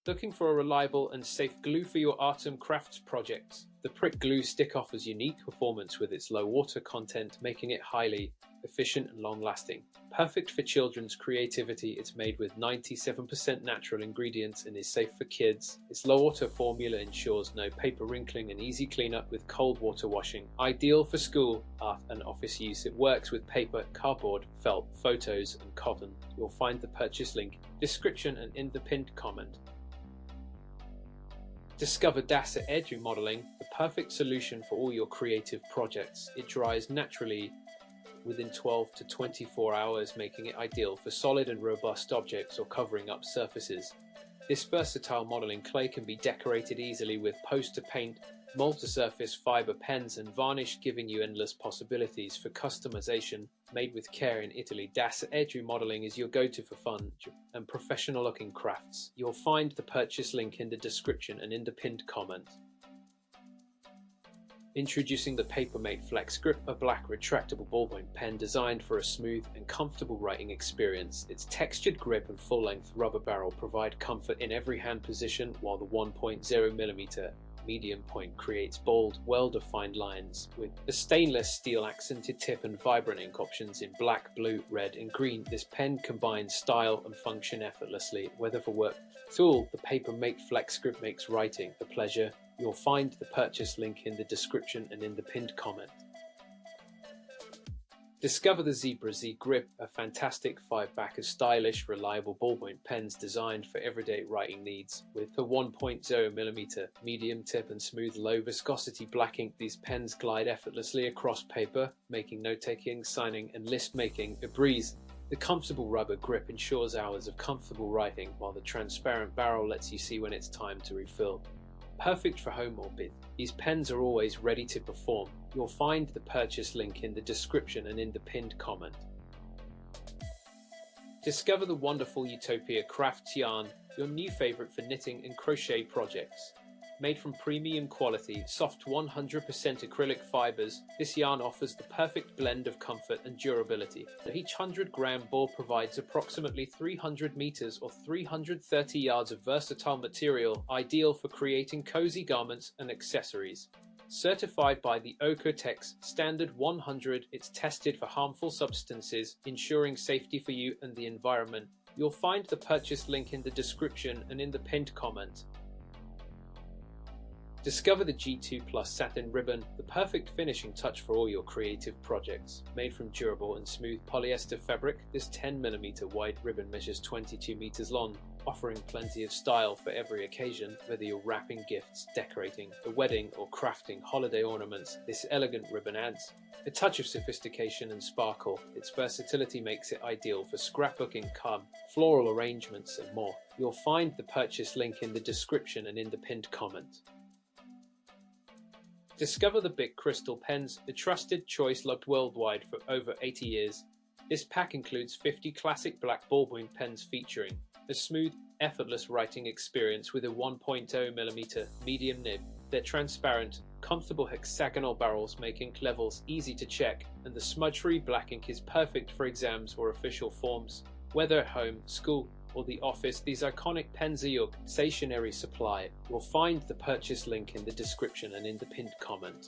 Looking for a reliable and safe glue for your arts and crafts projects? The Pritt glue stick offers unique performance with its low water content, making it highly efficient and long-lasting. Perfect for children's creativity, it's made with 97% natural ingredients and is safe for kids. Its low water formula ensures no paper wrinkling and easy cleanup with cold water washing. Ideal for school, art and office use, it works with paper, cardboard, felt, photos and cotton. You'll find the purchase link, description and in the pinned comment. Discover AirDry Modelling, the perfect solution for all your creative projects. It dries naturally within 12 to 24 hours, making it ideal for solid and robust objects or covering up surfaces. This versatile modeling clay can be decorated easily with poster paint, multi-surface fiber pens and varnish, giving you endless possibilities for customization. Made with care in Italy, AirDry Modelling is your go-to for fun and professional-looking crafts. You'll find the purchase link in the description and in the pinned comment. Introducing the Papermate Flexgrip, a black retractable ballpoint pen designed for a smooth and comfortable writing experience. Its textured grip and full-length rubber barrel provide comfort in every hand position, while the 1.0mm medium point creates bold, well-defined lines with a stainless steel accented tip and vibrant ink options in black, blue, red and green. This pen combines style and function effortlessly, whether for work tool. The Papermate Flexgrip makes writing a pleasure. You'll find the purchase link in the description and in the pinned comment. Discover the Zebra Z Grip, a fantastic 5-back of stylish, reliable ballpoint pens designed for everyday writing needs. With a 1.0mm medium tip and smooth low viscosity black ink, these pens glide effortlessly across paper, making note-taking, signing and list making a breeze. The comfortable rubber grip ensures hours of comfortable writing, while the transparent barrel lets you see when it's time to refill. Perfect for home or bid, these pens are always ready to perform. You'll find the purchase link in the description and in the pinned comment. Discover the wonderful Utopia Crafts yarn, your new favorite for knitting and crochet projects. Made from premium quality, soft 100% acrylic fibers, this yarn offers the perfect blend of comfort and durability. Each 100-gram ball provides approximately 300 meters or 330 yards of versatile material, ideal for creating cozy garments and accessories. Certified by the Oeko-Tex Standard 100, it's tested for harmful substances, ensuring safety for you and the environment. You'll find the purchase link in the description and in the pinned comment. Discover the G2 Plus Satin Ribbon, the perfect finishing touch for all your creative projects. Made from durable and smooth polyester fabric, this 10mm wide ribbon measures 22 meters long, offering plenty of style for every occasion. Whether you're wrapping gifts, decorating a wedding or crafting holiday ornaments, this elegant ribbon adds a touch of sophistication and sparkle. Its versatility makes it ideal for scrapbooking, floral arrangements and more. You'll find the purchase link in the description and in the pinned comment. Discover the BIC Cristal pens, a trusted choice loved worldwide for over 80 years. This pack includes 50 classic black ballpoint pens featuring a smooth, effortless writing experience with a 1.0mm medium nib. They're transparent, comfortable hexagonal barrels make ink levels easy to check, and the smudge-free black ink is perfect for exams or official forms. Whether at home, school, or the office, these iconic pens are your stationery supply. You'll find the purchase link in the description and in the pinned comment.